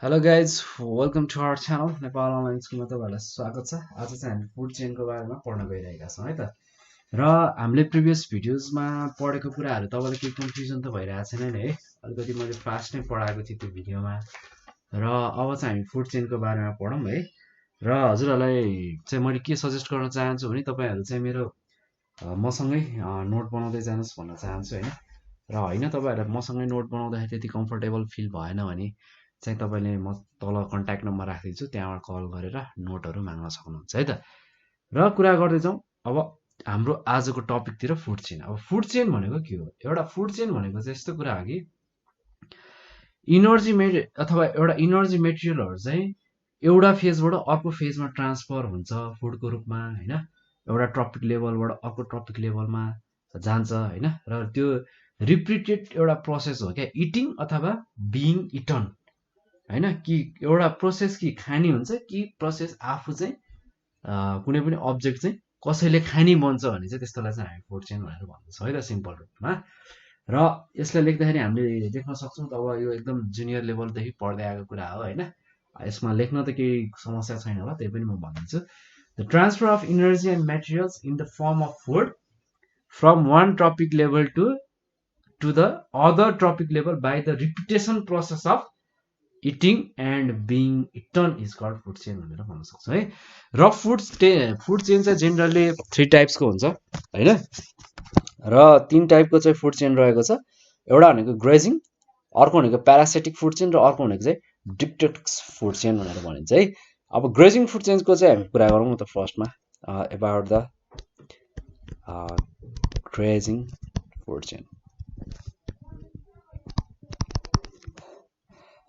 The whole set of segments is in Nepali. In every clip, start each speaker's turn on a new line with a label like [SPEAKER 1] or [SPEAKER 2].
[SPEAKER 1] Hello guys welcome to our channel Nepal online स्कुलमा तपाईँहरूलाई स्वागत छ। आज चाहिँ हामी फुड चेनको बारेमा पढ्न गइरहेका छौँ है त। र हामीले प्रिभियस भिडियोजमा पढेको कुराहरू तपाईँलाई केही कन्फ्युजन त भइरहेको छैन नि है। अलिकति मैले फास्ट नै पढाएको थिएँ त्यो भिडियोमा। र अब चाहिँ हामी फुड चेनको बारेमा पढौँ है। र हजुरहरूलाई चाहिँ मैले के सजेस्ट गर्न चाहन्छु भने तपाईँहरू चाहिँ मेरो मसँगै नोट बनाउँदै जानुहोस् भन्न चाहन्छु होइन। र होइन तपाईँहरूलाई मसँगै नोट बनाउँदाखेरि त्यति कम्फर्टेबल फिल भएन भने चाहिँ तपाईँले म तल कन्ट्याक्ट नम्बर राखिदिन्छु, त्यहाँबाट कल गरेर नोटहरू माग्न सक्नुहुन्छ है त। र कुरा गर्दै जाउँ अब हाम्रो आजको टपिकतिर फुड चेन। अब फुड चेन भनेको के हो? एउटा फुड चेन भनेको चाहिँ यस्तो कुरा हो कि अथवा एउटा इनर्जी मेटेरियलहरू चाहिँ एउटा फेजबाट अर्को फेजमा ट्रान्सफर हुन्छ फुडको रूपमा होइन। एउटा ट्रपिक लेभलबाट अर्को ट्रपिक लेभलमा जान्छ होइन। र त्यो रिपिटेड एउटा प्रोसेस हो क्या, इटिङ अथवा बिइङ इटन होइन। कि एउटा प्रोसेस कि खाने हुन्छ कि प्रोसेस आफू चाहिँ कुनै पनि अब्जेक्ट चाहिँ कसैले खाने बन्छ भने चाहिँ त्यसलाई चाहिँ हामी फुड चेन भनेर भन्दछौँ है त, सिम्पल रूपमा। र यसलाई लेख्दाखेरि हामीले लेख्न सक्छौँ। अब यो एकदम जुनियर लेभलदेखि पढ्दै आएको कुरा हो होइन। यसमा लेख्न त केही समस्या छैन होला, त्यही पनि म भनिदिन्छु। The transfer of energy and materials in the form of food from one trophic level to the other trophic level by the repetition process of eating and being eaten is called food chain भनेर भन्न सक्छौँ है। र फुड चेन चाहिँ जेनरली 3 टाइप्सको हुन्छ होइन। र 3 टाइपको चाहिँ फुड चेन रहेको छ। एउटा भनेको ग्रेजिङ, अर्को भनेको प्यारासाइटिक फुड चेन, र अर्को भनेको चाहिँ डिक्टेटिक्स फुड चेन भनेर भनिन्छ है। अब ग्रेजिङ फुड चेनको चाहिँ हामी कुरा गरौँ त फर्स्टमा एबाउट द ग्रेजिङ फुड चेन।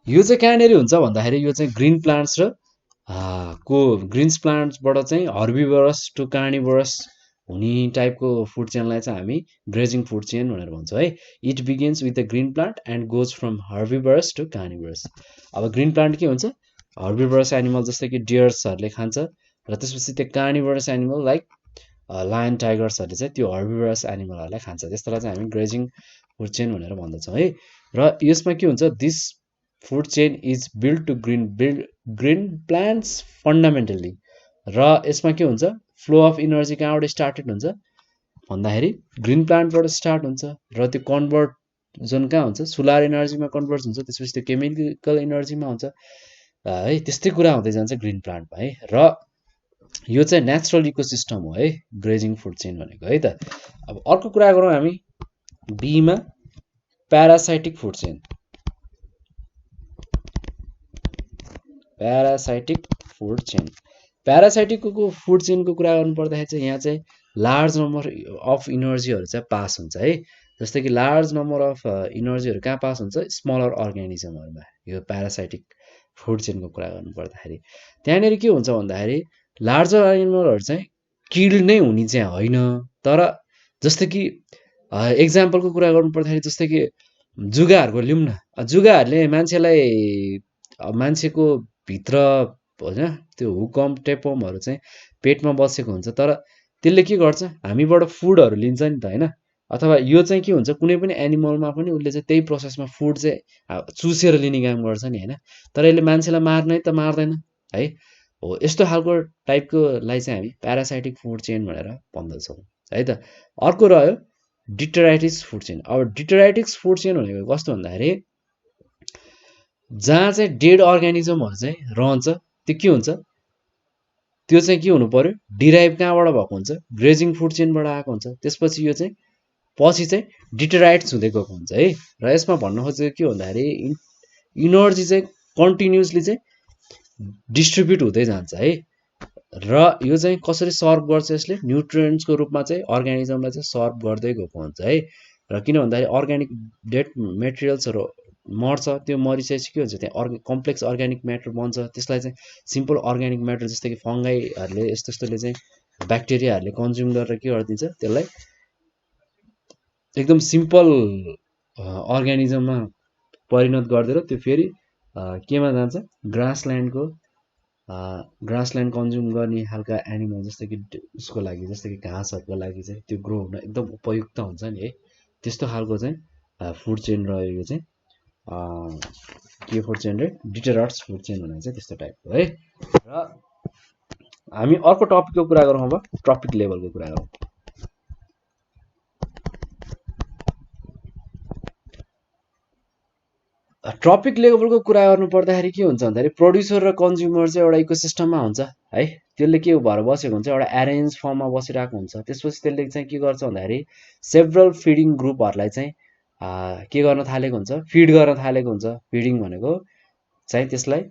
[SPEAKER 1] यो चाहिँ कहाँनिर हुन्छ भन्दाखेरि यो चाहिँ ग्रिन प्लान्ट्स र ग्रिन्स प्लान्ट्सबाट चाहिँ हर्बिभरस टु कार्निभरस हुने टाइपको फुड चेनलाई चाहिँ हामी ग्रेजिङ फुड चेन भनेर भन्छौँ है। It begins with the green plant and goes from herbivorous to carnivorous. अब ग्रिन प्लान्ट के हुन्छ? हर्बिभरस एनिमल जस्तै कि डियर्सहरूले खान्छ, र त्यसपछि त्यो कार्निभरस एनिमल लाइक लायन टाइगर्सहरूले चाहिँ त्यो हर्बिभरस एनिमलहरूलाई खान्छ। त्यस्तोलाई चाहिँ हामी ग्रेजिङ फुड चेन भनेर भन्दछौँ है। र यसमा के हुन्छ? This food chain is build to green plants fundamentally. र यसमा के हुन्छ? फ्लो अफ इनर्जी कहाँबाट स्टार्टेड हुन्छ भन्दाखेरि ग्रिन प्लान्टबाट स्टार्ट हुन्छ, र त्यो कन्भर्जन कहाँ हुन्छ? सोलर एनर्जीमा कन्भर्ट हुन्छ, त्यसपछि त्यो केमिकल एनर्जीमा हुन्छ है। त्यस्तै कुरा हुँदै जान्छ ग्रिन प्लान्टमा है। र यो चाहिँ नेचुरल इकोसिस्टम हो है ग्रेजिङ फुड चेन भनेको है त। अब अर्को कुरा गरौँ हामी बीमा parasitic food chain. Parasitic food chain, प्यारासाइटिकको फुड चेनको कुरा गर्नु पर्दाखेरि चाहिँ यहाँ चाहिँ लार्ज नम्बर अफ इनर्जीहरू चाहिँ पास हुन्छ है। जस्तै कि लार्ज नम्बर अफ इनर्जीहरू कहाँ पास हुन्छ? स्मलर अर्ग्यानिजमहरूमा। यो प्यारासाइटिक फुड चेनको कुरा गर्नु पर्दाखेरि त्यहाँनिर के हुन्छ भन्दाखेरि लार्जर एनिमलहरू चाहिँ किल्ड नै हुने चाहिँ होइन, तर जस्तै कि एक्जाम्पलको कुरा गर्नु पर्दाखेरि जस्तै कि जुगाहरूको लिउँ न। जुगाहरूले मान्छेको भित्र होइन त्यो हुकम टेपमहरू चाहिँ पेटमा बसेको हुन्छ, तर त्यसले के गर्छ? हामीबाट फुडहरू लिन्छ नि त होइन। अथवा यो चाहिँ के हुन्छ? कुनै पनि एनिमलमा पनि उसले चाहिँ त्यही प्रोसेसमा फुड चाहिँ चुसेर लिने काम गर्छ नि होइन। तर यसले मान्छेलाई मार्नै त मार्दैन है। हो यस्तो खालको टाइपकोलाई चाहिँ हामी प्यारासाइटिक फुड चेन भनेर भन्दछौँ है त। अर्को रह्यो डिटराइटिक्स फुड चेन। अब डिटराइटिक्स फुड चेन भनेको कस्तो भन्दाखेरि जहाँ चाहिँ डेड अर्ग्यानिजमहरू चाहिँ रहन्छ, त्यो के हुन्छ? त्यो चाहिँ के हुनु पर्यो? डिराइभ कहाँबाट भएको हुन्छ? ग्रेजिङ फुड चेनबाट आएको हुन्छ। त्यसपछि यो चाहिँ पछि चाहिँ डिटराइट्स हुँदै गएको हुन्छ है। र यसमा भन्नु खोजेको के भन्दाखेरि इनर्जी चाहिँ कन्टिन्युसली चाहिँ डिस्ट्रिब्युट हुँदै जान्छ है। र यो चाहिँ कसरी सर्भ गर्छ? यसले न्युट्रिएन्ट्सको रूपमा चाहिँ अर्ग्यानिजमलाई चाहिँ सर्भ गर्दै गएको हुन्छ है। र किन भन्दाखेरि अर्ग्यानिक डेड मेटेरियल्सहरू मर्छ, त्यो मरिसकेपछि के हुन्छ? त्यहाँ कम्प्लेक्स अर्ग्यानिक म्याटर बन्छ। त्यसलाई चाहिँ सिम्पल अर्ग्यानिक म्याटर जस्तै कि फङ्गाईहरूले यस्तोले चाहिँ ब्याक्टेरियाहरूले कन्ज्युम गरेर के गरिदिन्छ? त्यसलाई एकदम सिम्पल अर्ग्यानिजममा परिणत गरिदिएर त्यो फेरि केमा जान्छ? ग्रासल्यान्ड कन्ज्युम गर्ने खालका एनिमल जस्तै कि उसको लागि, जस्तै कि घाँसहरूको लागि चाहिँ त्यो ग्रो हुन एकदम उपयुक्त हुन्छ नि है। त्यस्तो खालको चाहिँ फुड चेन रह्यो यो चाहिँ। के फुड चेन रे डिटेरट्स फुड चेन भनेको चाहिँ त्यस्तो टाइपको है। र हामी अर्को टपिकको कुरा गरौँ, अब ट्रपिक लेभलको कुरा गरौँ। ट्रपिक लेभलको कुरा गर्नु पर्दाखेरि के हुन्छ भन्दाखेरि प्रोड्युसर र कन्ज्युमर चाहिँ एउटा इकोसिस्टममा हुन्छ है। त्यसले के भएर बसेको हुन्छ, एउटा एरेन्ज फर्ममा बसिरहेको हुन्छ। त्यसपछि त्यसले चाहिँ के गर्छ भन्दाखेरि सेभरल फिडिङ ग्रुपहरूलाई चाहिँ के गर्न थालेको हुन्छ, फिड गर्न थालेको हुन्छ। फिडिङ भनेको चाहिँ त्यसलाई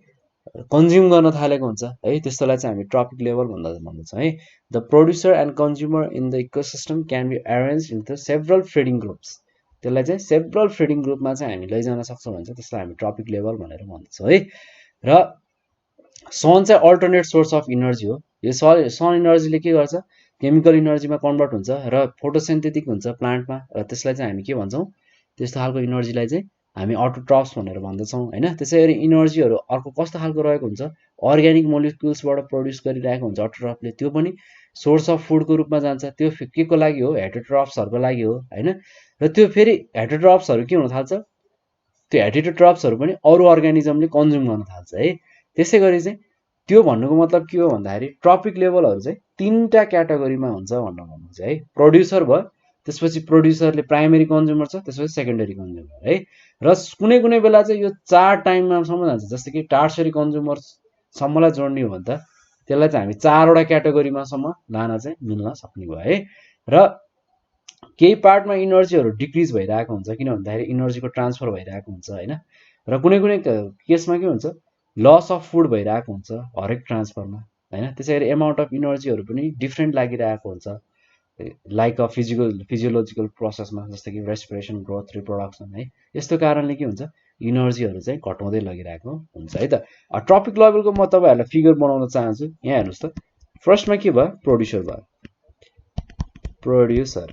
[SPEAKER 1] कन्ज्युम गर्न थालेको हुन्छ है। त्यस्तोलाई चाहिँ हामी ट्रपिक लेभल भन्दछौँ है। The producer and consumer in the ecosystem can be arrange into several feeding groups. त्यसलाई चाहिँ सेभरल फिडिङ ग्रुपमा चाहिँ हामी लैजान सक्छौँ भने चाहिँ त्यसलाई हामी ट्रपिक लेभल भनेर भन्छौँ है। र सन चाहिँ अल्टरनेट सोर्स अफ इनर्जी हो। यो सन इनर्जीले के गर्छ, केमिकल इनर्जीमा कन्भर्ट हुन्छ र फोटोसिन्थेटिक हुन्छ प्लान्टमा। र त्यसलाई चाहिँ हामी के भन्छौँ, त्यस्तो खालको इनर्जीलाई चाहिँ हामी अटोट्रप्स भनेर भन्दछौँ होइन। त्यसै गरी इनर्जीहरू अर्को कस्तो खालको रहेको हुन्छ, अर्ग्यानिक मोलिक्युल्सबाट प्रड्युस गरिरहेको हुन्छ अटोट्रपले। त्यो पनि सोर्स अफ फुडको रूपमा जान्छ। त्यो के को लागि हो, हेटेरोट्रप्सहरूको लागि हो होइन। र त्यो फेरि हेटेरोट्रप्सहरू के हुन थाल्छ, त्यो हेटेरोट्रप्सहरू पनि अरू अर्ग्यानिजमले कन्ज्युम गर्न थाल्छ है। त्यसै गरी चाहिँ त्यो भन्नुको मतलब के हो भन्दाखेरि ट्रपिक लेभलहरू चाहिँ 3टा क्याटेगोरीमा हुन्छ भन्नु चाहिँ है। प्रोड्युसर भयो, त्यसपछि प्रोड्युसरले प्राइमेरी कन्ज्युमर छ, त्यसपछि सेकेन्डरी कन्ज्युमर है। र कुनै कुनै बेला चाहिँ यो 4 टाइममासम्म जान्छ। जस्तै कि टार्सरी कन्ज्युमरसम्मलाई जोड्ने हो भने त त्यसलाई चाहिँ हामी 4वटा क्याटेगोरीमासम्म लान चाहिँ मिल्न सक्ने भयो है। र केही पार्टमा इनर्जीहरू डिक्रिज भइरहेको हुन्छ, किन भन्दाखेरि इनर्जीको ट्रान्सफर भइरहेको हुन्छ होइन। र कुनै कुनै केसमा के हुन्छ, लस अफ फुड भइरहेको हुन्छ हरेक ट्रान्सफरमा होइन। त्यसै गरी एमाउन्ट अफ इनर्जीहरू पनि डिफ्रेन्ट लागिरहेको हुन्छ, लाइक अ फिजियोलोजिकल प्रोसेसमा, जस्तै कि रेस्पिरेसन, ग्रोथ, रिप्रोडक्सन है। यस्तो कारणले के हुन्छ, इनर्जीहरू चाहिँ घटाउँदै लगिरहेको हुन्छ है त। ट्रपिक लेभलको म तपाईँहरूलाई फिगर बनाउन चाहन्छु। यहाँ हेर्नुहोस् त, फर्स्टमा के भयो, प्रोड्युसर भयो, प्रोड्युसर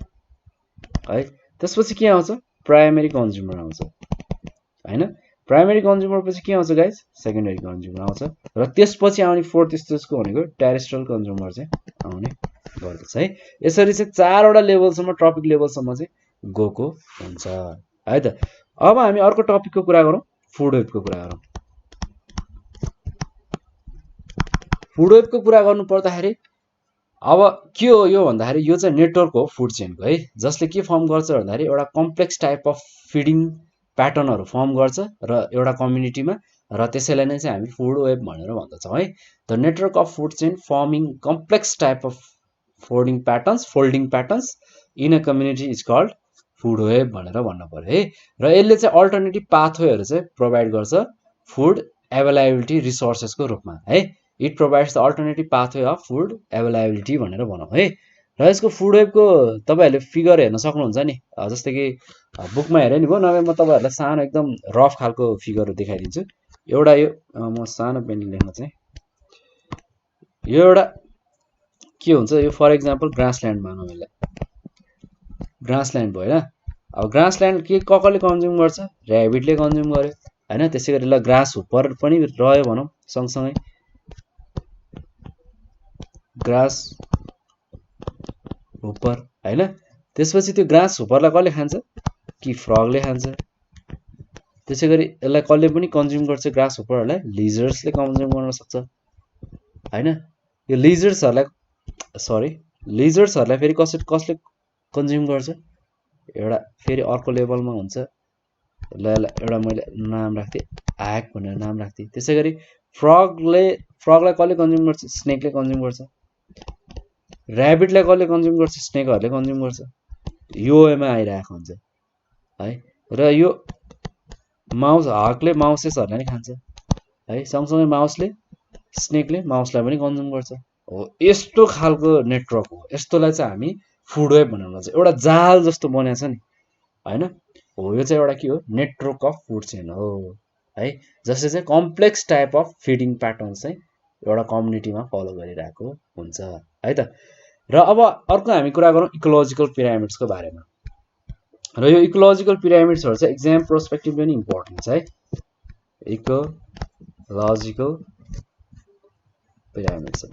[SPEAKER 1] है। त्यसपछि के आउँछ, प्राइमेरी कन्ज्युमर आउँछ होइन। प्राइमेरी कन्ज्युमर पछि के आउँछ गाइज, सेकेन्डरी कन्ज्युमर आउँछ। र त्यसपछि आउने फोर्थ स्टेजको भनेको टेरेस्ट्रियल कन्ज्युमर चाहिँ आउने गर्दछ है। यसरी चाहिँ 4वटा लेभलसम्म, ट्रपिक लेभलसम्म चाहिँ गएको हुन्छ है त। अब हामी अर्को टपिकको कुरा गरौँ, फुड वेबको कुरा गरौँ। फुड वेबको कुरा गर्नु पर्दाखेरि अब के हो यो भन्दाखेरि यो चाहिँ नेटवर्क हो फुड चेनको है। जसले के फर्म गर्छ भन्दाखेरि एउटा कम्प्लेक्स टाइप अफ फिडिङ प्याटर्नहरू फर्म गर्छ र एउटा कम्युनिटीमा, र त्यसैलाई नै चाहिँ हामी फुड वेब भनेर भन्दछौँ है। The network of food chain forming complex type of folding patterns in a community is called food web भनेर भन्नु पर्यो है। र यसले चाहिँ अल्टरनेटिभ पाथवेहरू चाहिँ प्रोभाइड गर्छ फुड एभाइलेबिलिटी रिसोर्सेसको रूपमा है। It provides the alternative pathway of food availability भनेर भनौँ है। र यसको फुड वेबको तपाईँहरूले फिगर हेर्न सक्नुहुन्छ नि, जस्तै कि बुकमा हेरे नि भयो, नभए म तपाईँहरूलाई सानो एकदम रफ खालको फिगरहरू देखाइदिन्छु। एउटा यो म सानो पेनले लेख्न चाहिँ, यो एउटा के हुन्छ, यो फर इक्जाम्पल ग्रासल्यान्ड मानौँ यसलाई, ग्रासल्यान्ड भयो होइन। अब ग्रासल्यान्ड के कसले कन्ज्युम गर्छ, ऱ्याबिटले कन्ज्युम गर्यो होइन। त्यसै गरी ल ग्रास हुपर पनि रह्यो भनौँ सँगसँगै, ग्रास हुपर होइन। त्यसपछि त्यो ग्रास हुपरलाई कसले खान्छ कि फ्रगले खान्छ। त्यसै गरी यसलाई कसले पनि कन्ज्युम गर्छ, ग्रास हुपरहरूलाई लिजर्ड्सले कन्ज्युम गर्न सक्छ होइन। यो लिजर्ड्सहरूलाई फेरि कसले कन्ज्युम गर्छ, एउटा फेरि अर्को लेभलमा हुन्छ। ल एउटा मैले नाम राख्थेँ, ह्याक भनेर नाम राख्थेँ। त्यसै गरी फ्रगलाई कसले कन्ज्युम गर्छ, स्नेकले कन्ज्युम गर्छ। ऱ्याबिटलाई कसले कन्ज्युम गर्छ, स्नेकहरूले कन्ज्युम गर्छ। योमा आइरहेको हुन्छ है। र यो हकले माउसेसहरूलाई नि खान्छ है। सँगसँगै माउसले, स्नेकले माउसलाई पनि कन्ज्युम गर्छ हो। यस्तो खालको नेटवर्क हो। यस्तोलाई चाहिँ हामी फुड वेब भनेर भन्छ। एउटा जाल जस्तो बनेको छ नि होइन हो। यो चाहिँ एउटा के हो, नेटवर्क अफ फुड चेन हो है। जसले चाहिँ complex type of feeding pattern चाहिँ एउटा कम्युनिटीमा फलो गरिरहेको हुन्छ है त। र अब अर्को हामी कुरा गरौँ इकोलोजिकल पिरामिड्सको बारेमा। र यो इकोलोजिकल पिरामिड्सहरू चाहिँ एक्जाम पर्सपेक्टिभले नि इम्पोर्टेन्ट छ है। इकोलोजिकल पिरामिड्स,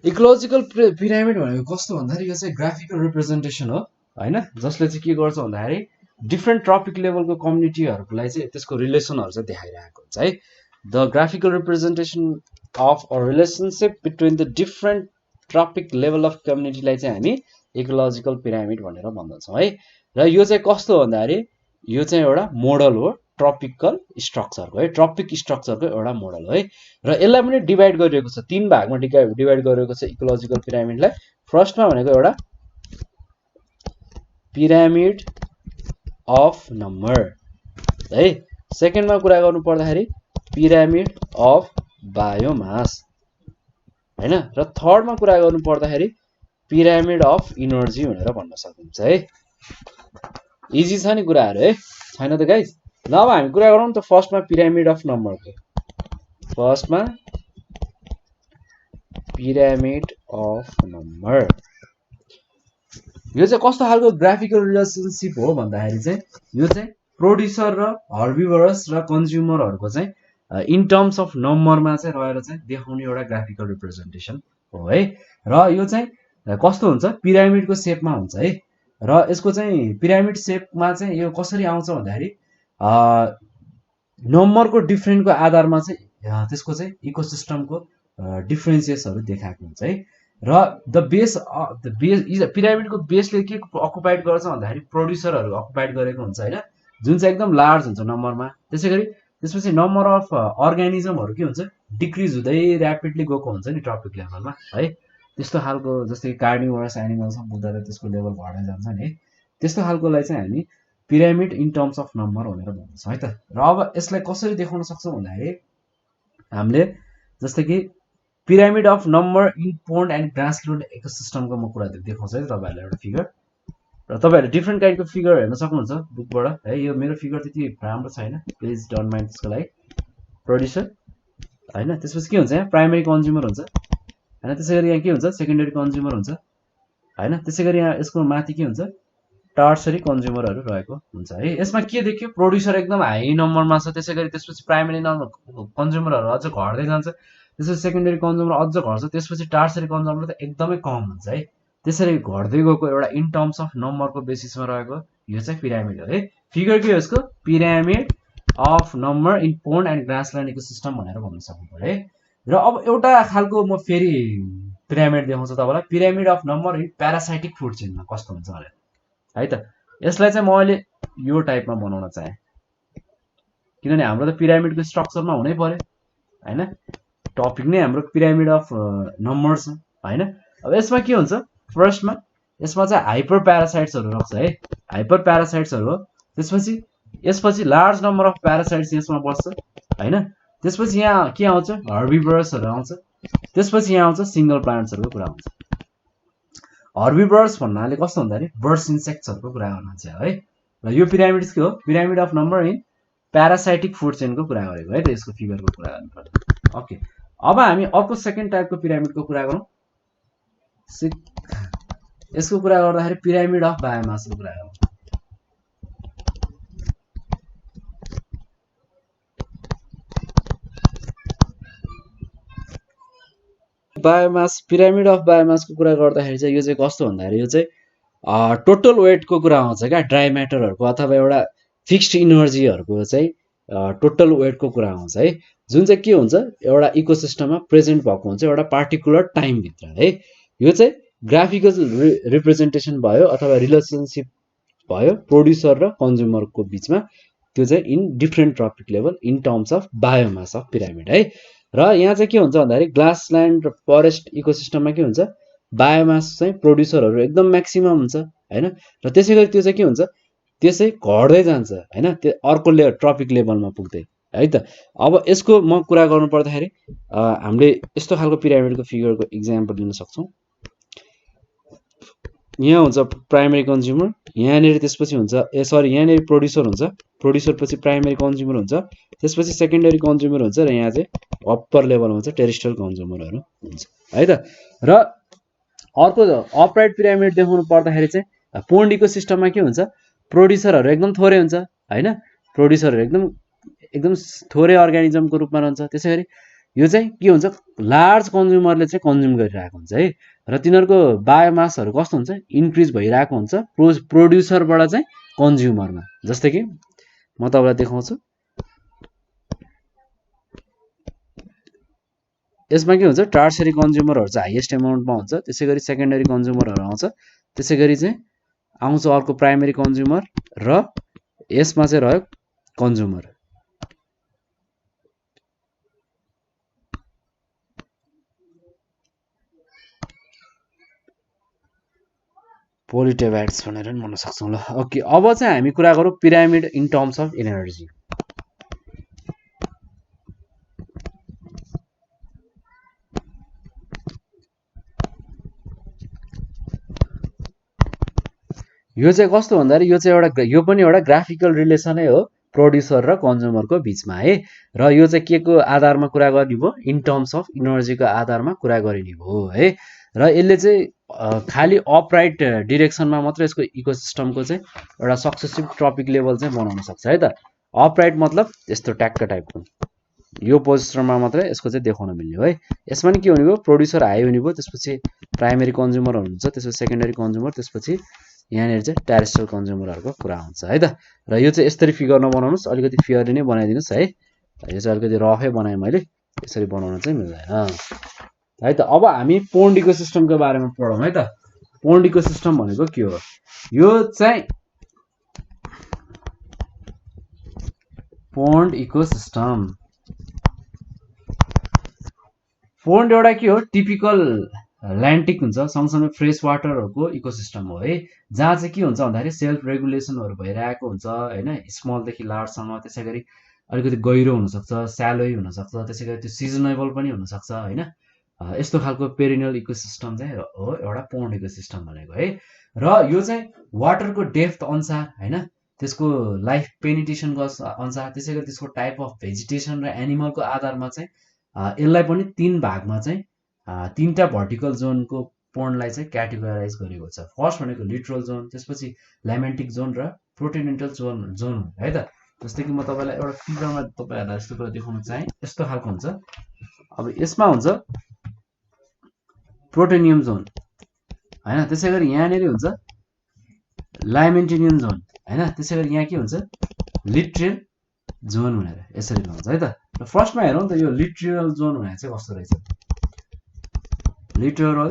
[SPEAKER 1] इकोलोजिकल पिरामिड भनेको कस्तो भन्दाखेरि यो चाहिँ ग्राफिकल रिप्रेजेन्टेसन हो हैन, जसले चाहिँ के गर्छ भन्दाखेरि डिफ्रेन्ट ट्रपिक लेभलको कम्युनिटीहरूलाई चाहिँ त्यसको रिलेसनहरू चाहिँ देखाइरहेको हुन्छ है। The graphical representation of a relationship between the different trophic level of कम्युनिटीलाई चाहिँ हामी इकोलोजिकल पिरामिड भनेर भन्दछौँ है। र यो चाहिँ कस्तो भन्दाखेरि यो चाहिँ एउटा मोडल हो ट्रपिकल स्ट्रक्चरको है, ट्रपिक स्ट्रक्चरको एउटा मोडल हो है। र यसलाई पनि डिभाइड गरिएको छ, 3 भागमा डिभाइड गरिएको छ इकोलोजिकल पिरामिडलाई। फर्स्टमा भनेको एउटा पिरामिड अफ नम्बर है, सेकेन्डमा कुरा गर्नु पर्दाखेरि पिरामिड अफ बायोमास हैन, र थर्डमा कुरा गर्नु पर्दाखेरि पिरामिड अफ इनर्जी भनेर भन्न सकिन्छ है। इजी छ नि कुराहरू है, छैन त गाइज? ल अब हामी कुरा गरौँ त फर्स्टमा पिरामिड अफ नम्बरको। फर्स्टमा पिरामिड अफ नम्बर यो चाहिँ कस्तो खालको ग्राफिकल रिलेसनसिप हो भन्दाखेरि चाहिँ यो चाहिँ प्रोड्युसर र हर्बिभरस र कन्ज्युमरहरूको चाहिँ इन टर्म्स अफ नम्बरमा चाहिँ रहेर चाहिँ देखाउने एउटा ग्राफिकल रिप्रेजेन्टेसन हो है। र यो चाहिँ कस्तो हुन्छ, पिरामिडको सेपमा हुन्छ है। र यसको चाहिँ पिरामिड सेपमा चाहिँ यो कसरी आउँछ भन्दाखेरि नम्बरको डिफ्रेन्टको आधारमा चाहिँ त्यसको चाहिँ इकोसिस्टमको डिफ्रेन्सेसहरू देखाएको हुन्छ है। र द बेस पिरामिडको बेसले के अकुपाइड गर्छ भन्दाखेरि प्रोड्युसरहरू अकुपाइड गरेको हुन्छ होइन, जुन चाहिँ एकदम लार्ज हुन्छ नम्बरमा। त्यसै गरी त्यसपछि नम्बर अफ अर्गानिजमहरू के हुन्छ, डिक्रिज हुँदै ऱ्यापिडली गएको हुन्छ नि ट्रपिक लेभलमा है। त्यस्तो खालको जस्तै कार्निभोरस एनिमल्समा पुग्दा त त्यसको लेभल घट्दै जान्छ नि है। त्यस्तो खालकोलाई चाहिँ हामी pyramid in terms of number भनेर भन्छौँ है त। र अब यसलाई कसरी देखाउन सक्छौँ भन्दाखेरि हामीले जस्तै कि pyramid of number in pond and grassland इकोसिस्टमको म कुरा देखाउँछु है तपाईँहरूलाई एउटा फिगर। र तपाईँहरूले डिफ्रेन्ट काइन्डको फिगर हेर्न सक्नुहुन्छ बुकबाट है। यो मेरो फिगर त्यति राम्रो छैन, प्लिज डोन्ट माइन्ड त्यसको लागि। प्रोड्युसर होइन, त्यसपछि के हुन्छ यहाँ प्राइमेरी कन्ज्युमर हुन्छ होइन, त्यसै गरी यहाँ के हुन्छ सेकेन्डरी कन्ज्युमर हुन्छ होइन, त्यसै गरी यहाँ यसको माथि के हुन्छ टर्सरी कन्ज्युमरहरू रहेको हुन्छ है। यसमा के देखियो, प्रोड्युसर एकदम हाई नम्बरमा छ, त्यसै गरी त्यसपछि प्राइमेरी कन्ज्युमरहरू अझ घट्दै जान्छ, त्यसपछि सेकेन्डरी कन्ज्युमर अझ घट्छ, त्यसपछि टर्सरी कन्ज्युमर त एकदमै कम हुन्छ है। त्यसरी घट्दै गएको एउटा इन टर्म्स अफ नम्बरको बेसिसमा रहेको यो चाहिँ पिरामिड हो है। फिगर के हो यसको, pyramid of number in pond and grassland ecosystem भनेर भन्न सक्नु है। र अब एउटा खालको म फेरि पिरामिड देखाउँछु तपाईँलाई, pyramid of number in parasitic food चेनमा कस्तो हुन्छ भनेर है त। यसलाई चाहिँ म अहिले यो टाइपमा बनाउन चाहेँ, किनभने हाम्रो त पिरामिडको स्ट्रक्चरमा हुनै पर्यो होइन, टपिक नै हाम्रो पिरामिड अफ नम्बर छ होइन। अब यसमा के हुन्छ, फर्स्टमा यसमा चाहिँ हाइपर प्यारासाइट्सहरू राख्छ है, हाइपर प्यारासाइट्सहरू हो। यसपछि लार्ज नम्बर अफ प्यारासाइट्स यसमा बस्छ होइन। त्यसपछि यहाँ के आउँछ, हर्बिभरसहरू आउँछ। त्यसपछि यहाँ आउँछ सिङ्गल प्लान्ट्सहरूको कुरा आउँछ। हर्बिभरस भन्नाले कस्तो भन्दाखेरि बर्ड्स इन्सेक्ट्सहरूको कुरा गर्नुहुन्छ है। र यो पिरामिड के हो, pyramid of number in parasitic food चेनको कुरा गरेको है त, यसको फिगरको कुरा गर्नु पर्यो। ओके, अब हामी अर्को सेकेन्ड टाइपको पिरामिडको कुरा गरौँ। यसको कुरा गर्दाखेरि पिरामिड अफ बायोमासको कुरा गरौँ। बायोमास, पिरामिड अफ बायोमासको कुरा गर्दाखेरि चाहिँ यो चाहिँ कस्तो भन्दाखेरि यो चाहिँ टोटल वेटको कुरा आउँछ क्या, ड्राई म्याटरहरूको अथवा एउटा फिक्स्ड इनर्जीहरूको चाहिँ टोटल वेटको कुरा आउँछ है। जुन चाहिँ के हुन्छ, एउटा इकोसिस्टममा प्रेजेन्ट भएको हुन्छ एउटा पार्टिकुलर टाइमभित्र है। यो चाहिँ ग्राफिकल रिप्रेजेन्टेसन भयो अथवा रिलेसनसिप भयो प्रोड्युसर र कन्ज्युमरको बिचमा, त्यो चाहिँ in different trophic level in terms of biomass of pyramid है। र यहाँ चाहिँ के हुन्छ भन्दाखेरि ग्रासल्यान्ड र फरेस्ट इकोसिस्टममा के हुन्छ, बायोमास चाहिँ प्रोड्युसरहरू एकदम म्याक्सिमम हुन्छ होइन। र त्यसै गरी त्यो चाहिँ के हुन्छ, त्यो चाहिँ घट्दै जान्छ होइन, त्यो अर्को ट्रपिक लेभलमा पुग्दै है त। अब यसको म कुरा गर्नु पर्दाखेरि हामीले यस्तो खालको पिरामिडको फिगरको इक्जाम्पल लिन सक्छौँ। यहाँ हुन्छ प्राइमेरी कन्ज्युमर, यहाँनिर त्यसपछि हुन्छ यहाँनिर प्रोड्युसर हुन्छ, प्रोड्युसर पछि प्राइमेरी कन्ज्युमर हुन्छ, त्यसपछि सेकेन्डरी कन्ज्युमर हुन्छ, र यहाँ चाहिँ अप्पर लेभल हुन्छ टेरेस्ट्रियल कन्ज्युमरहरू हुन्छ है त। र अर्को अपराइट पिरामिड देखाउनु पर्दाखेरि चाहिँ पोन्ड इकोसिस्टममा के हुन्छ, प्रोड्युसरहरू एकदम थोरै हुन्छ होइन, प्रोड्युसरहरू एकदम थोरै अर्गानिजमको रूपमा रहन्छ। त्यसै गरी यो चाहिँ के हुन्छ लार्ज कन्ज्युमरले चाहिँ कन्ज्युम गरिरहेको हुन्छ है र तिनीहरूको बायोमासहरू कस्तो हुन्छ इन्क्रिज भइरहेको हुन्छ प्रोड्युसरबाट चाहिँ कन्ज्युमरमा जस्तै कि म तपाईँलाई देखाउँछु यसमा के हुन्छ टर्सरी कन्ज्युमरहरू चाहिँ हाइएस्ट एमाउन्टमा हुन्छ त्यसै गरी सेकेन्डरी कन्ज्युमरहरू आउँछ त्यसै गरी चाहिँ आउँछ अर्को प्राइमेरी कन्ज्युमर र यसमा चाहिँ रह्यो कन्ज्युमर पोलिटेबाइट्स भनेर पनि भन्न सक्छौँ ल ओके अब चाहिँ हामी कुरा गरौँ pyramid in terms of energy यो चाहिँ कस्तो भन्दाखेरि यो चाहिँ एउटा यो पनि एउटा ग्राफिकल रिलेसनै हो प्रोड्युसर र कन्ज्युमरको बिचमा है र यो चाहिँ के को आधारमा कुरा गर्ने भयो इन टर्म्स अफ इनर्जीको आधारमा कुरा गरिने भयो है र यसले चाहिँ खालि अपराइट डिरेक्सनमा मात्र यसको इकोसिस्टमको चाहिँ एउटा सक्सेसिभ ट्रपिक लेभल चाहिँ बनाउन सक्छ है त अपराइट मतलब यस्तो ट्याक्क टाइपको यो पोजिसनमा मात्रै यसको चाहिँ देखाउन मिल्ने हो है यसमा नि के हुने भयो प्रोड्युसर हाई हुने भयो त्यसपछि प्राइमेरी कन्ज्युमर हुन्छ त्यसपछि सेकेन्डरी कन्ज्युमर त्यसपछि यहाँनिर चाहिँ टेरेस्ट्रियल कन्ज्युमरहरूको कुरा हुन्छ है त र यो चाहिँ यसरी फिगर नबनाउनुहोस् अलिकति फियरली नै बनाइदिनुहोस् है यो चाहिँ अलिकति रफै बनाएँ मैले यसरी बनाउन चाहिँ मिल्दैन है त अब हामी पोन्ड इकोसिस्टमको बारेमा पढौँ है त पोन्ड इकोसिस्टम भनेको के हो यो चाहिँ पोन्ड इकोसिस्टम पोन्ड एउटा के हो टिपिकल ल्यान्टिक हुन्छ सँगसँगै फ्रेस वाटरहरूको इकोसिस्टम हो है जहाँ चाहिँ के हुन्छ भन्दाखेरि सेल्फ रेगुलेसनहरू भइरहेको हुन्छ होइन स्मलदेखि लार्जसम्म त्यसै गरी अलिकति गहिरो हुनसक्छ स्यालोै हुनसक्छ त्यसै गरी त्यो सिजनेबल पनि हुनसक्छ होइन यस्तो खालको पेरिनल इकोसिस्टम चाहिँ हो एउटा पोन्ड इकोसिस्टम भनेको है र यो चाहिँ वाटरको डेप्थ अनुसार होइन त्यसको लाइफ पेनिटेसनको अनुसार त्यसै गरी त्यसको टाइप अफ भेजिटेसन र एनिमलको आधारमा चाहिँ यसलाई पनि 3 भागमा चाहिँ 3टा भर्टिकल जोनको पोन्डलाई चाहिँ क्याटेगोराइज गरेको छ फर्स्ट भनेको लिटरल जोन त्यसपछि ल्यामेन्टिक जोन र प्रोटिनेन्टल जोन है त जस्तै कि म तपाईँलाई एउटा फिगरमा तपाईँहरूलाई यस्तो कुरा देखाउन चाहेँ यस्तो खालको हुन्छ अब यसमा हुन्छ प्रोटेनियम जोन होइन त्यसै गरी यहाँनिर हुन्छ ल्यामेन्टिनियम जोन होइन त्यसै गरी यहाँ के हुन्छ लिट्रियल जोन भनेर यसरी भन्छ है त र फर्स्टमा हेरौँ त यो लिट्रियल जोन भनेको चाहिँ कस्तो रहेछ लिटरल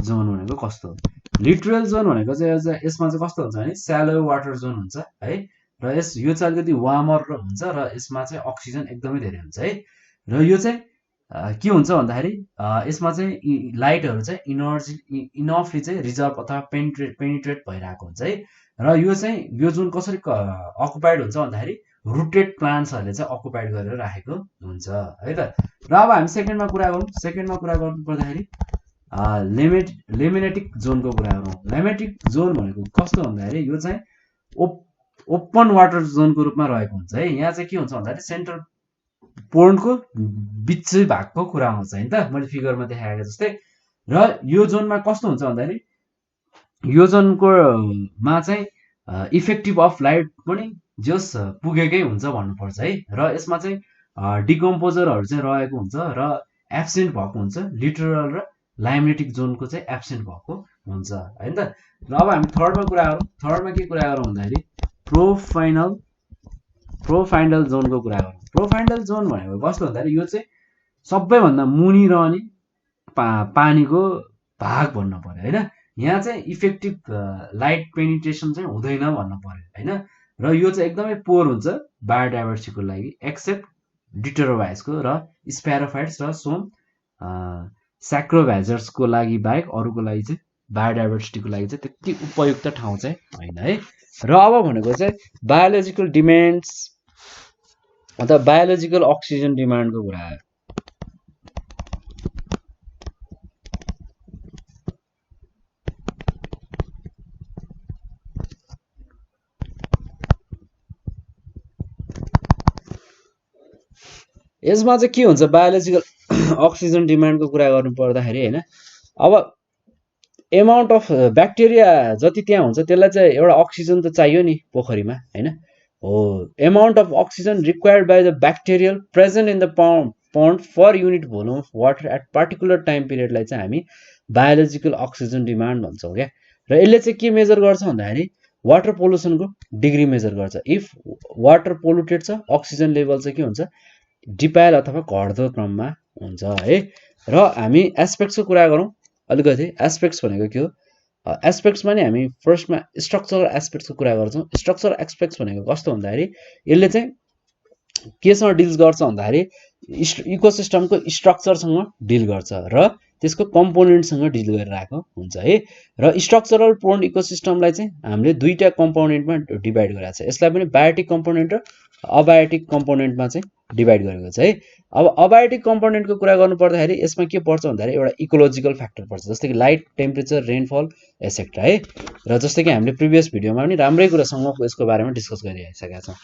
[SPEAKER 1] जोन भनेको कस्तो लिटरल जोन भनेको चाहिँ यसमा चाहिँ कस्तो हुन्छ भने स्यालो वाटर जोन हुन्छ है र यो चाहिँ अलिकति वार्मर हुन्छ र यसमा चाहिँ अक्सिजन एकदमै धेरै हुन्छ है र यो चाहिँ के हुन्छ भन्दाखेरि यसमा चाहिँ लाइटहरू चाहिँ इनफली चाहिँ रिजर्भ अथवा पेनिट्रेट भइरहेको हुन्छ है र यो चाहिँ यो जोन कसरी अकुपाइड हुन्छ भन्दाखेरि रुटेड प्लान्ट्सहरूले चाहिँ अकुपाइड गरेर राखेको हुन्छ है त र अब हामी सेकेन्डमा कुरा गर्नु पर्दाखेरि लेमिनेटिक जोनको कुरा गरौँ लेमिनेटिक जोन भनेको कस्तो भन्दाखेरि यो चाहिँ ओपन वाटर जोनको रूपमा रहेको हुन्छ है यहाँ चाहिँ के हुन्छ भन्दाखेरि सेन्ट्रल पोन्डको बिच भागको कुरा आउँछ हैन त मैले फिगरमा देखाएको जस्तै र यो जोनमा कस्तो हुन्छ भन्दाखेरि यो जोनको मा चाहिँ इफेक्टिभ अफ लाइट पनि जस पुगेकै हुन्छ भन्नुपर्छ है र यसमा चाहिँ डिकम्पोजरहरू चाहिँ रहेको हुन्छ र एब्सेन्ट भएको हुन्छ लिटरल र ल्यामिनेटिक जोनको चाहिँ एब्सेन्ट भएको हुन्छ हैन त र अब हामी थर्डमा के कुरा गरौँ भन्दाखेरि प्रोफाइनल जोनको कुरा गरौँ प्रोफाइनल जोन भनेको कस्तो भन्दाखेरि यो चाहिँ सबैभन्दा मुनि रहने पानीको भाग भन्नु पर्यो हैन यहाँ चाहिँ इफेक्टिभ लाइट पेनिट्रेसन चाहिँ हुँदैन भन्नु पर्यो हैन र यो चाहिँ एकदमै पोर हुन्छ बायोडाइभर्सिटीको लागि एक्सेप्ट डिटेरोभाइट्सको र स्प्यारोफाइट्स र सोम सैक्रोभ्याजर्सको लागि बाहेक अरूको लागि चाहिँ बायोडाइभर्सिटीको लागि चाहिँ त्यति उपयुक्त ठाउँ चाहिँ होइन है र अब भनेको चाहिँ बायोलोजिकल डिमान्ड्स अथवा बायोलोजिकल अक्सिजन डिमान्डको कुरा हो यसमा चाहिँ के हुन्छ बायोलोजिकल अक्सिजन डिमान्डको कुरा गर्नु पर्दाखेरि हैन अब एमाउन्ट अफ ब्याक्टेरिया जति त्यहाँ हुन्छ त्यसलाई चाहिँ एउटा अक्सिजन त चाहियो नि पोखरीमा हैन हो amount of oxygen required by the bacterial present in the pond per unit volume of water at particular time पिरियडलाई चाहिँ हामी बायोलोजिकल अक्सिजन डिमान्ड भन्छौँ क्या। र यसले चाहिँ के मेजर गर्छ भन्दाखेरि वाटर पोल्युसनको डिग्री मेजर गर्छ। इफ वाटर पोल्युटेड छ अक्सिजन लेभल चाहिँ के हुन्छ डिपायल अथवा घट्दो क्रममा हुन्छ है। र हामी एस्पेक्ट्सको कुरा गरौँ अलिकति। एस्पेक्ट्स भनेको के हो? एस्पेक्ट्समा नि हामी फर्स्टमा स्ट्रक्चरल एस्पेक्ट्सको कुरा गर्छौँ। स्ट्रक्चरल एस्पेक्ट्स भनेको कस्तो भन्दाखेरि यसले चाहिँ केसँग डिल्स गर्छ भन्दाखेरि इकोसिस्टमको स्ट्रक्चरसँग डिल गर्छ र त्यसको कम्पोनेन्टसँग डिल गरिरहेको हुन्छ है। र स्ट्रक्चरल प्रोन इकोसिस्टमलाई चाहिँ हामीले दुईटा कम्पोनेन्टमा डिभाइड गरेको छ। यसलाई पनि बायोटिक कम्पोनेन्ट र अबायोटिक कम्पोनेन्टमा चाहिँ डिभाइड गरेको छ है। अब अबायोटिक कम्पोनेन्टको कुरा गर्नु पर्दाखेरि यसमा के पर्छ भन्दाखेरि एउटा इकोलोजिकल फ्याक्टर पर्छ, जस्तै कि लाइट, टेम्परेचर, रेनफल एसेक्ट्रा है। र जस्तै कि हामीले प्रिभियस भिडियोमा पनि राम्रै कुरासँग यसको बारेमा डिस्कस गरिसकेका छौँ।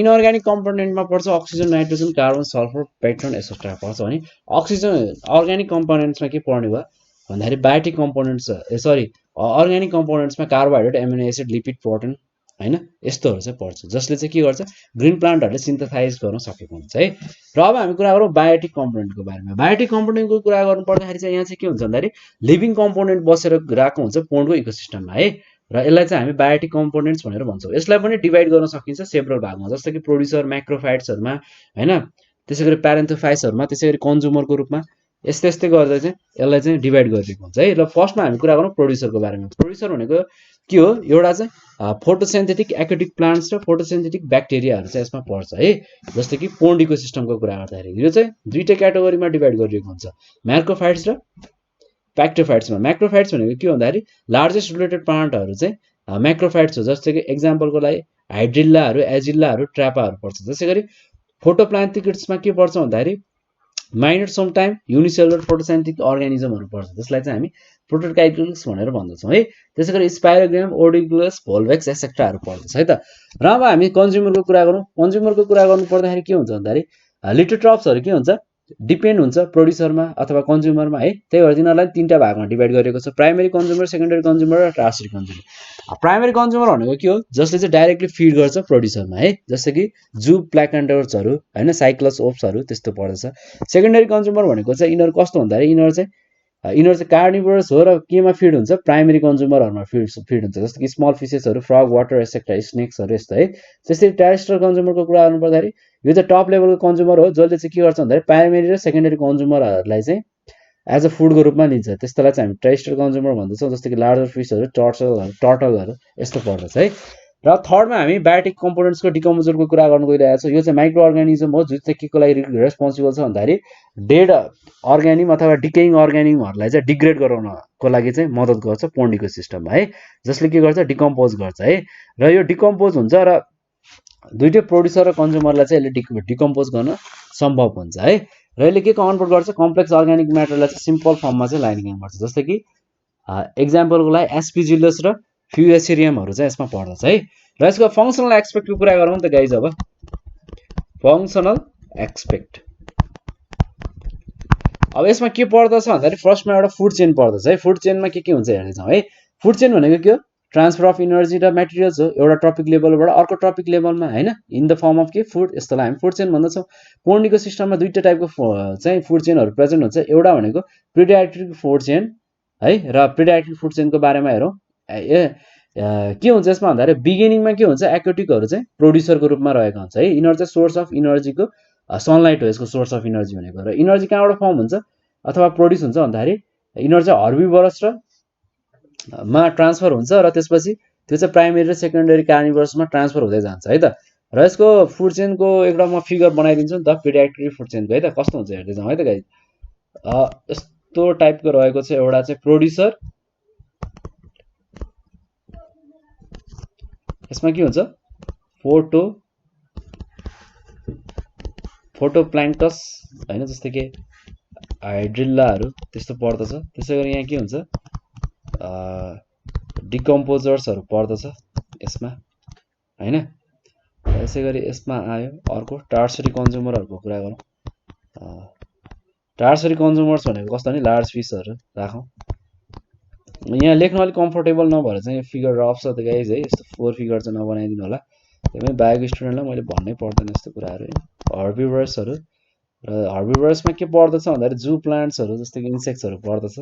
[SPEAKER 1] इनअर्ग्यानिक कम्पोनेन्टमा पर्छ अक्सिजन, नाइट्रोजन, कार्बन, सल्फर, पेट्रोन एसेक्ट्रा पर्छ भने अर्ग्यानिक कम्पोनेन्ट्समा के पर्ने भयो भन्दाखेरि बायोटिक कम्पोनेन्ट्स अर्ग्यानिक कम्पोनेन्ट्समा carbohydrate, amino acid, lipid, protein हैन यस्तोहरू चाहिँ पर्छ, जसले चाहिँ के गर्छ ग्रीन प्लान्टहरूले सिन्थेसाइज गर्न सकेको हुन्छ है। र अब हामी कुरा गरौँ बायोटिक कम्पोनेन्टको बारेमा। बायोटिक कम्पोनेन्टको कुरा गर्नु पर्दाखेरि चाहिँ यहाँ चाहिँ के हुन्छ भन्दाखेरि लिभिङ कम्पोनेन्ट बसेर गएको हुन्छ पोन्डको इकोसिस्टममा है। र यसलाई चाहिँ हामी बायोटिक कम्पोनेन्ट्स भनेर भन्छौँ। यसलाई पनि डिभाइड गर्न सकिन्छ सेभरल भागमा, जस्तो कि प्रोड्युसर, म्याक्रोफाइट्सहरूमा हैन, त्यसै गरी प्यारेन्थोफाइट्सहरूमा, त्यसै गरी कन्ज्युमरको रूपमा यस्तै यस्तै गर्दा चाहिँ यसलाई चाहिँ डिभाइड गरिएको हुन्छ है। र फर्स्टमा हामी कुरा गरौँ प्रोड्युसरको बारेमा। प्रोड्युसर भनेको के हो? एउटा चाहिँ फोटोसिन्थेटिक एक्वाटिक प्लान्ट्स र फोटोसिन्थेटिक ब्याक्टेरियाहरू चाहिँ यसमा पर्छ है। जस्तै कि पोन्ड इकोसिस्टमको कुरा गर्दाखेरि यो चाहिँ दुईटै क्याटेगोरीमा डिभाइड गरिएको हुन्छ, म्याक्रोफाइट्स र प्याक्टोफाइट्समा। म्याक्रोफाइट्स भनेको के भन्दाखेरि लार्जेस्ट रिलेटेड प्लान्टहरू चाहिँ म्याक्रोफाइट्स हो, जस्तै कि एक्जाम्पलको लागि हाइड्रिल्लाहरू, एजिल्लाहरू, ट्रापाहरू पर्छ। त्यसै गरी फोटोप्लान्टिक्समा के पर्छ भन्दाखेरि माइनर समटाइम युनिसेलुलर फोटोसिन्थेटिक अर्गानिजमहरू पर्छ, जसलाई चाहिँ हामी प्रोटोकाइटिक्स भनेर भन्दछौँ है। त्यसै गरी स्पाइरोग्राम, ओडिकुलस, भोल्भेक्स एसेक्ट्राहरू पर्छ है त। र अब हामी कन्ज्युमरको कुरा गरौँ। कन्ज्युमरको कुरा गर्नु पर्दाखेरि के हुन्छ भन्दाखेरि लिटोट्रप्सहरू के हुन्छ डिपेन्ड हुन्छ प्रोड्युसरमा अथवा कन्ज्युमरमा है। त्यही भएर तिनीहरूलाई तीनटा भागमा डिभाइड गरिएको छ, प्राइमेरी कन्ज्युमर, सेकेन्डरी कन्ज्युमर र टर्सियरी कन्ज्युमर। प्राइमेरी कन्ज्युमर भनेको के हो? जसले चाहिँ डाइरेक्टली फिड गर्छ प्रोड्युसरमा है, जस्तै कि जू प्लान्टान्डर्सहरू हैन, साइक्लस ओप्सहरू त्यस्तो पर्दछ। सेकेन्डरी कन्ज्युमर भनेको चाहिँ यिनीहरू कस्तो भन्दाखेरि यिनीहरू चाहिँ कार्निभोरस हो र केमा फिड हुन्छ? प्राइमेरी कन्ज्युमरहरूमा फिड हुन्छ, जस्तो कि स्मल फिसेसहरू, फ्रग, वाटर एसेक्ट्रा, स्नेक्सहरू यस्तो है। त्यसरी टेरेस्ट्रियल कन्ज्युमरको कुरा गर्नु पर्दाखेरि यो चाहिँ टप लेभलको कन्ज्युमर हो, जसले चाहिँ के गर्छ भन्दाखेरि प्राइमेरी र सेकेन्डरी कन्ज्युमरहरूलाई चाहिँ एज अ फुडको रूपमा लिन्छ। त्यस्तोलाई चाहिँ हामी टेरेस्ट्रियल कन्ज्युमर भन्दछौँ, जस्तो कि लार्जर फिसहरू, टर्टलहरू यस्तो पर्दछ है। र थर्डमा हामी बायोटिक कम्पोनेन्ट्सको डिकम्पोजरको कुरा गर्नु गइरहेको छ। यो चाहिँ माइक्रो अर्गानिजम हो, जुन चाहिँ के को लागि रेस्पोन्सिबल छ भन्दाखेरि डेड अर्ग्यानिम अथवा डिकेइङ अर्ग्यानिमहरूलाई चाहिँ डिग्रेड गराउनको लागि चाहिँ मद्दत गर्छ पोन्ड इकोसिस्टममा है, जसले के गर्छ डिकम्पोज गर्छ है। र यो डिकम्पोज हुन्छ र दुईटै प्रोड्युसर र कन्ज्युमरलाई चाहिँ यसले डिकम्पोज गर्न सम्भव हुन्छ है। र यसले के कन्भर्ट गर्छ कम्प्लेक्स अर्ग्यानिक म्याटरलाई चाहिँ सिम्पल फर्ममा चाहिँ लाइन गर्छ, जस्तै कि एक्जाम्पलको लागि एस्पिजिलस र फ्युएसिरियमहरू चाहिँ यसमा पर्दछ है। र यसको फङ्सनल एक्सपेक्टको कुरा गरौँ त गाइज। अब फङ्सनल एक्सपेक्ट अब यसमा के पर्दछ भन्दाखेरि फर्स्टमा एउटा फुड चेन पर्दछ है। फुड चेनमा के हुन्छ हेर्दैछौँ है। फुड चेन भनेको के हो? ट्रान्सफर अफ इनर्जी र मेटेरियल्स हो, एउटा टपिक लेभलबाट अर्को टपिक लेभलमा हैन, इन द फर्म अफ के फुड, यस्तोलाई हामी फुड चेन भन्दछौँ। पोन्ड इकोसिस्टममा दुईटा टाइपको चाहिँ फुड चेनहरू प्रेजेन्ट हुन्छ। एउटा भनेको प्रिडाइटरी फुड चेन है, र प्रिडाइटरी फुड चेनको बारेमा हेरौँ। के हुन्छ यसमा भन्दाखेरि बिगिनिङमा के हुन्छ एक्वाटिकहरू चाहिँ प्रोड्युसरको रूपमा रहेको हुन्छ है। यिनीहरू चाहिँ सोर्स अफ इनर्जीको सनलाइट हो यसको सोर्स अफ इनर्जी भनेको। र इनर्जी कहाँबाट फर्म हुन्छ अथवा प्रोड्युस हुन्छ भन्दाखेरि यिनीहरू चाहिँ हर्बिभरस र मा ट्रान्सफर हुन्छ, र त्यसपछि त्यो चाहिँ प्राइमेरी र सेकेन्डरी कार्निभरसमा ट्रान्सफर हुँदै जान्छ है त। र यसको फुड चेनको एउटा म फिगर बनाइदिन्छु नि त, प्रिडाइटरी फुड चेनको है त, कस्तो हुन्छ हेर्दै जाउँ है त गाइज। यस्तो टाइपको रहेको छ। एउटा चाहिँ प्रोड्युसर, यसमा के हुन्छ फोटोप्लान्क्टस हैन, जस्तै कि हाइड्रिल्लाहरू त्यस्तो पर्दछ। त्यसै गरी यहाँ के हुन्छ डिकम्पोजर्सहरू पर्दछ यसमा हैन। त्यसै गरी यसमा आयो अर्को टर्सरी कन्ज्युमरहरूको कुरा गरौँ। टर्सरी कन्ज्युमर्स भनेको कस्तो भने लार्ज फिसहरू राखौँ। यहाँ लेख्न अलिक कम्फर्टेबल नभएर चाहिँ फिगर रफ छ त गाइज है, यस्तो 4 फिगर चाहिँ नबनाइदिनु होला। त्यही पनि बायोको स्टुडेन्टलाई मैले भन्नै पर्दैन यस्तो कुराहरू। हर्बिभरसहरू र हर्बिभोरसमा के पर्दछ भन्दाखेरि जू प्लान्ट्सहरू जस्तै कि इन्सेक्ट्सहरू पर्दछ।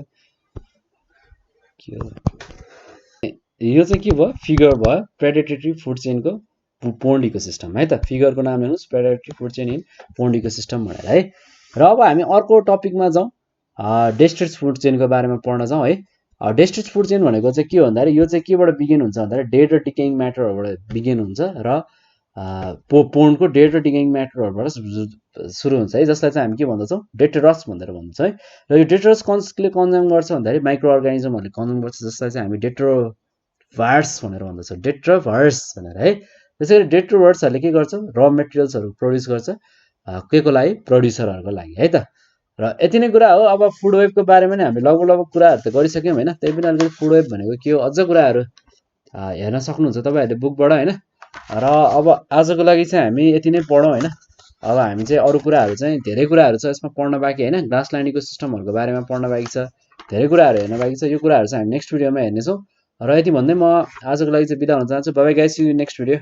[SPEAKER 1] यो चाहिँ के भयो फिगर भयो प्रेडेटरी फुड चेनको पोन्ड इकोसिस्टम है त। फिगरको नाम हेर्नुहोस् predatory food chain in pond ecosystem भनेर है। र अब हामी अर्को टपिकमा जाउँ डेस्ट्रिच फुड चेनको बारेमा पढ्न जाउँ है। डेस्ट्रिच फुड चेन भनेको चाहिँ के हो भन्दाखेरि यो चाहिँ केबाट बिगिन हुन्छ भन्दाखेरि डेड र डिकेइङ म्याटरहरूबाट बिगिन हुन्छ र पोन्डको डेड र डिकेइङ म्याटरहरूबाट सुरु हुन्छ है, जसलाई चाहिँ हामी के भन्दछौँ डेट्रस भनेर भन्छ है। र यो डेट्रस कसले कन्ज्युम गर्छ भन्दाखेरि माइक्रो अर्गानिजमहरूले कन्ज्युम गर्छ, जसलाई चाहिँ हामी डेट्रोभार्स भनेर भन्दछौँ, डेट्रोभार्स भनेर है। त्यसै गरी डेट्रोभार्सहरूले के गर्छ र मेटेरियल्सहरू प्रड्युस गर्छ के को लागि प्रड्युसरहरूको लागि है त। र यति नै कुरा हो। अब फुड वेबको बारेमा नै हामी लगभग कुराहरू त गरिसक्यौँ होइन। त्यही पनि अलिकति फुड वेब भनेको के हो अझ कुराहरू हेर्न सक्नुहुन्छ तपाईँहरूले बुकबाट होइन। र अब आजको लागि चाहिँ हामी यति नै पढौँ होइन। अब हामी चाहिँ अरू कुराहरू चाहिँ धेरै कुराहरू छ यसमा पढ्न बाँकी होइन। ग्रासल्यान्ड इकोसिस्टमहरूको बारेमा पढ्न बाँकी छ, धेरै कुराहरू हेर्न बाँकी छ। यो कुराहरू चाहिँ हामी नेक्स्ट भिडियोमा हेर्नेछौँ। र यति भन्दै म आजको लागि चाहिँ बिदा हुन चाहन्छु। Bye bye guys, see you next video.